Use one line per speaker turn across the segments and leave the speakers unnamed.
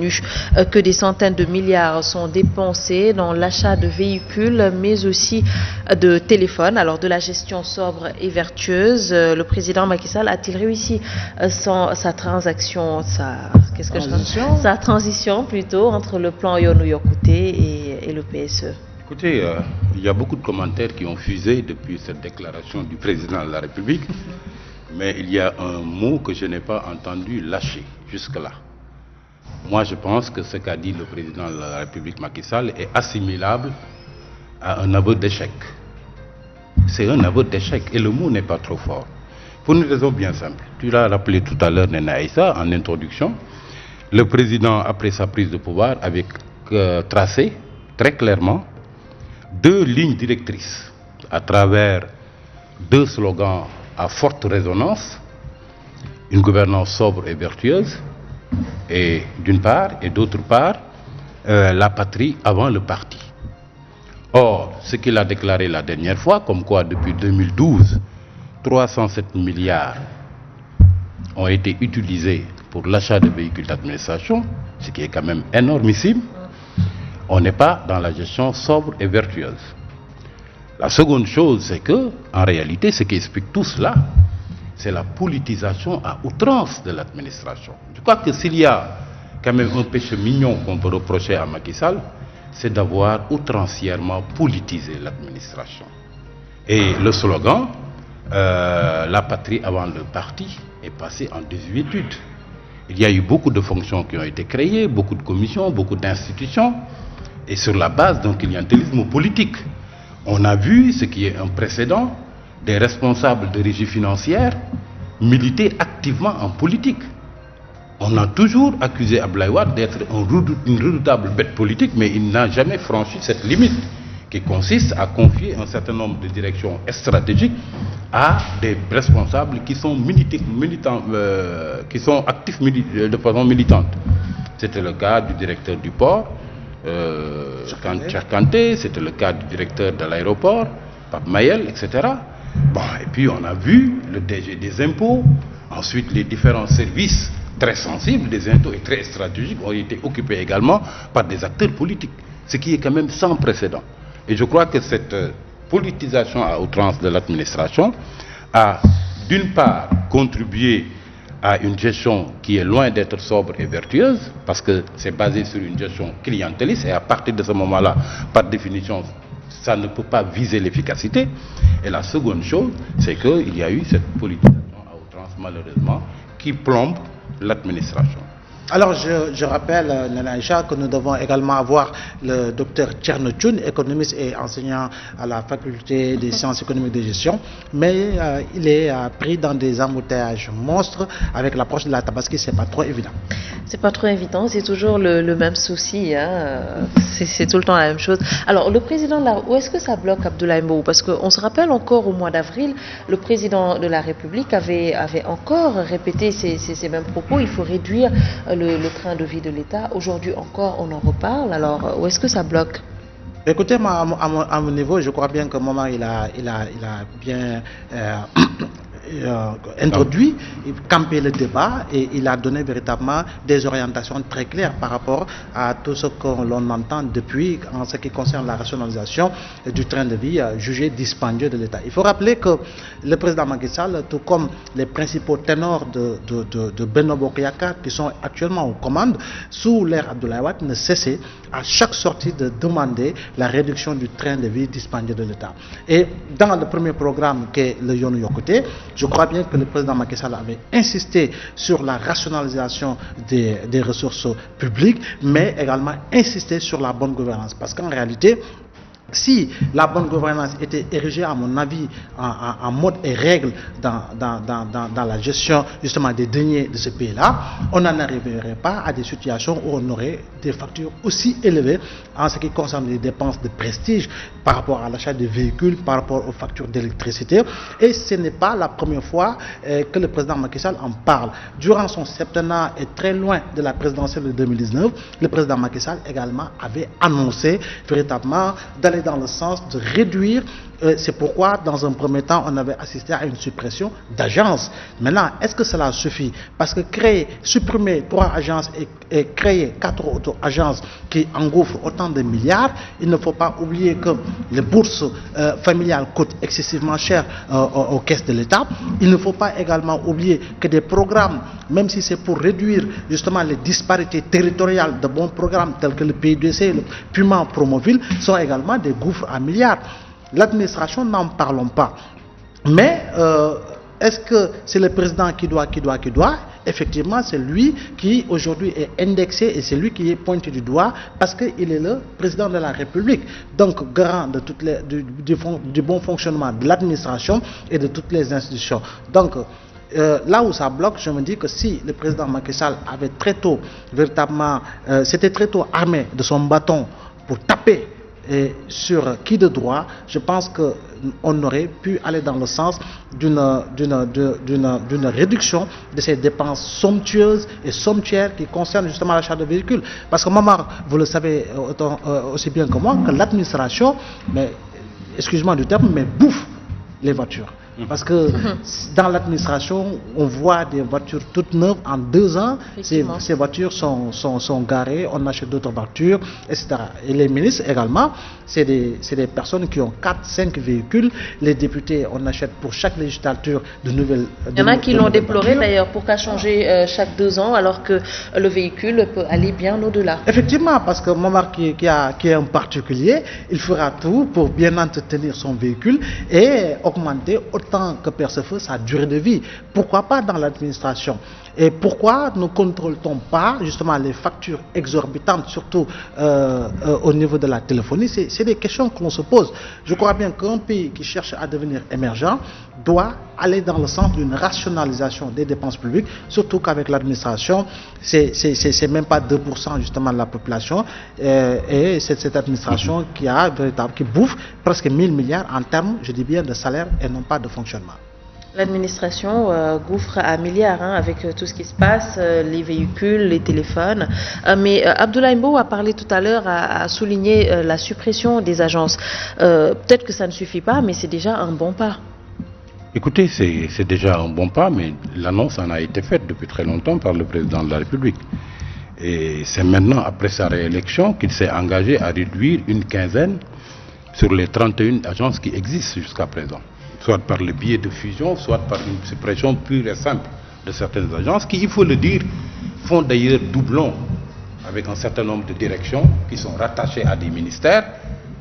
connu que des centaines de milliards sont dépensés dans l'achat de véhicules, mais aussi de téléphones. Alors, de la gestion sobre et vertueuse, le président Macky Sall a-t-il réussi sa transition plutôt entre le plan Yoonu Yokkute et le PSE?
Écoutez, il y a beaucoup de commentaires qui ont fusé depuis cette déclaration du président de la République, mais il y a un mot que je n'ai pas entendu lâcher jusque-là. Moi, je pense que ce qu'a dit le président de la République Macky Sall est assimilable à un aveu d'échec. C'est un aveu d'échec et le mot n'est pas trop fort. Pour une raison bien simple. Tu l'as rappelé tout à l'heure, Nena Aïssa, en introduction. Le président, après sa prise de pouvoir, avait tracé très clairement 2 lignes directrices à travers 2 slogans à forte résonance, une gouvernance sobre et vertueuse, et d'une part, et d'autre part, la patrie avant le parti. Or, ce qu'il a déclaré la dernière fois, comme quoi depuis 2012, 307 milliards ont été utilisés pour l'achat de véhicules d'administration, ce qui est quand même énormissime, on n'est pas dans la gestion sobre et vertueuse. La seconde chose, c'est que, en réalité, ce qui explique tout cela, c'est la politisation à outrance de l'administration. Je crois que s'il y a quand même un péché mignon qu'on peut reprocher à Macky Sall, c'est d'avoir outrancièrement politisé l'administration. Et le slogan, la patrie avant le parti, est passé en désuétude. Il y a eu beaucoup de fonctions qui ont été créées, beaucoup de commissions, beaucoup d'institutions, et sur la base d'un clientélisme politique. On a vu ce qui est un précédent, des responsables de régie financière militer activement en politique. On a toujours accusé Abdoulaye Wade d'être une redoutable bête politique, mais il n'a jamais franchi cette limite qui consiste à confier un certain nombre de directions stratégiques à des responsables qui sont qui sont actifs de façon militante. C'était le cas du directeur du port, Cheikh Kanté, c'était le cas du directeur de l'aéroport, Pape Mayel, etc. Bon, et puis on a vu le DG des impôts, ensuite les différents services très sensibles des impôts et très stratégiques ont été occupés également par des acteurs politiques, ce qui est quand même sans précédent. Et je crois que cette politisation à outrance de l'administration a d'une part contribué à une gestion qui est loin d'être sobre et vertueuse, parce que c'est basé sur une gestion clientéliste, et à partir de ce moment-là, par définition, ça ne peut pas viser l'efficacité. Et la seconde chose, c'est qu'il y a eu cette politisation à outrance, malheureusement, qui plombe l'administration.
Alors, je rappelle, Nana Aïcha, que nous devons également avoir le docteur Thierno Thioune, économiste et enseignant à la faculté des sciences économiques de gestion, mais il est pris dans des embouteillages monstres avec l'approche de la Tabaski, c'est pas trop évident.
C'est pas trop évident, c'est toujours le même souci, hein. C'est tout le temps la même chose. Alors, le président, où est-ce que ça bloque Abdoulaye Mbow? Parce qu'on se rappelle encore au mois d'avril, le président de la République avait encore répété ces mêmes propos, il faut réduire le train de vie de l'État. Aujourd'hui encore, on en reparle. Alors, où est-ce que ça bloque?
Écoutez, moi, à mon niveau, je crois bien que Maman, il a bien introduit, campé le débat et il a donné véritablement des orientations très claires par rapport à tout ce que l'on entend depuis en ce qui concerne la rationalisation du train de vie jugé dispendieux de l'État. Il faut rappeler que le président Macky Sall, tout comme les principaux ténors de Benno Bokk Yakaar qui sont actuellement aux commandes sous l'ère Abdoulaye Wade, ne cessaient à chaque sortie de demander la réduction du train de vie dispendieux de l'État. Et dans le premier programme qu'est le Yoonu Yokkute, je crois bien que le président Macky Sall avait insisté sur la rationalisation des ressources publiques, mais également insisté sur la bonne gouvernance. Parce qu'en réalité, si la bonne gouvernance était érigée, à mon avis, en mode et règle dans la gestion justement des deniers de ce pays-là, on n'en arriverait pas à des situations où on aurait des factures aussi élevées en ce qui concerne les dépenses de prestige par rapport à l'achat de véhicules, par rapport aux factures d'électricité. Et ce n'est pas la première fois que le président Macky Sall en parle. Durant son septennat et très loin de la présidentielle de 2019, le président Macky Sall également avait annoncé véritablement d'aller dans le sens de réduire. C'est pourquoi, dans un premier temps, on avait assisté à une suppression d'agences. Maintenant, est-ce que cela suffit? Parce que supprimer 3 agences et créer 4 autres agences qui engouffrent autant de milliards, il ne faut pas oublier que les bourses familiales coûtent excessivement cher aux caisses de l'État. Il ne faut pas également oublier que des programmes, même si c'est pour réduire justement les disparités territoriales de bons programmes tels que le PUDC, le Puma, Promoville, sont également des gouffres à milliards. L'administration, n'en parlons pas. Mais est-ce que c'est le président qui doit? Effectivement, c'est lui qui aujourd'hui est indexé et c'est lui qui est pointé du doigt parce qu'il est le président de la République. Donc, garant de du bon fonctionnement de l'administration et de toutes les institutions. Donc, là où ça bloque, je me dis que si le président Macky Sall avait très tôt, véritablement, s'était très tôt armé de son bâton pour taper sur qui de droit, je pense qu'on aurait pu aller dans le sens d'une réduction de ces dépenses somptueuses et somptuaires qui concernent justement l'achat de véhicules. Parce que Momar, vous le savez aussi bien que moi, que l'administration, mais excusez-moi du terme, mais bouffe les voitures. Parce que dans l'administration, on voit des voitures toutes neuves en 2 ans. Ces voitures sont garées, on achète d'autres voitures, etc. Et les ministres également, c'est des personnes qui ont 4-5 véhicules. Les députés, on achète pour chaque législature de nouvelles.
Il y en a qui l'ont déploré d'ailleurs, pourquoi changer chaque 2 ans alors que le véhicule peut aller bien au-delà.
Effectivement, parce que Momar qui est un particulier, il fera tout pour bien entretenir son véhicule et augmenter autant que faire se peut sa durée de vie. Pourquoi pas dans l'administration? Et pourquoi ne contrôle-t-on pas justement les factures exorbitantes, surtout au niveau de la téléphonie? C'est des questions qu'on se pose. Je crois bien qu'un pays qui cherche à devenir émergent doit aller dans le sens d'une rationalisation des dépenses publiques, surtout qu'avec l'administration, c'est même pas 2% justement de la population, et c'est cette administration qui bouffe presque 1000 milliards en termes, je dis bien, de salaire et non pas de fonctionnement.
L'administration gouffre à milliards avec tout ce qui se passe, les véhicules, les téléphones. Mais Abdoulaye Mbow a parlé tout à l'heure, a souligné la suppression des agences. Peut-être que ça ne suffit pas, mais c'est déjà un bon pas.
Écoutez, c'est déjà un bon pas, mais l'annonce en a été faite depuis très longtemps par le président de la République. Et c'est maintenant, après sa réélection, qu'il s'est engagé à réduire une quinzaine sur les 31 agences qui existent jusqu'à présent. Soit par le biais de fusion, soit par une suppression pure et simple de certaines agences qui, il faut le dire, font d'ailleurs doublon avec un certain nombre de directions qui sont rattachées à des ministères.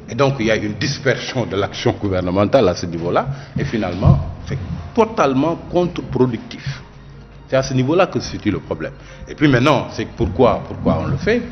Et donc, il y a une dispersion de l'action gouvernementale à ce niveau-là. Et finalement, c'est totalement contre-productif. C'est à ce niveau-là que se situe le problème. Et puis maintenant, c'est pourquoi on le fait.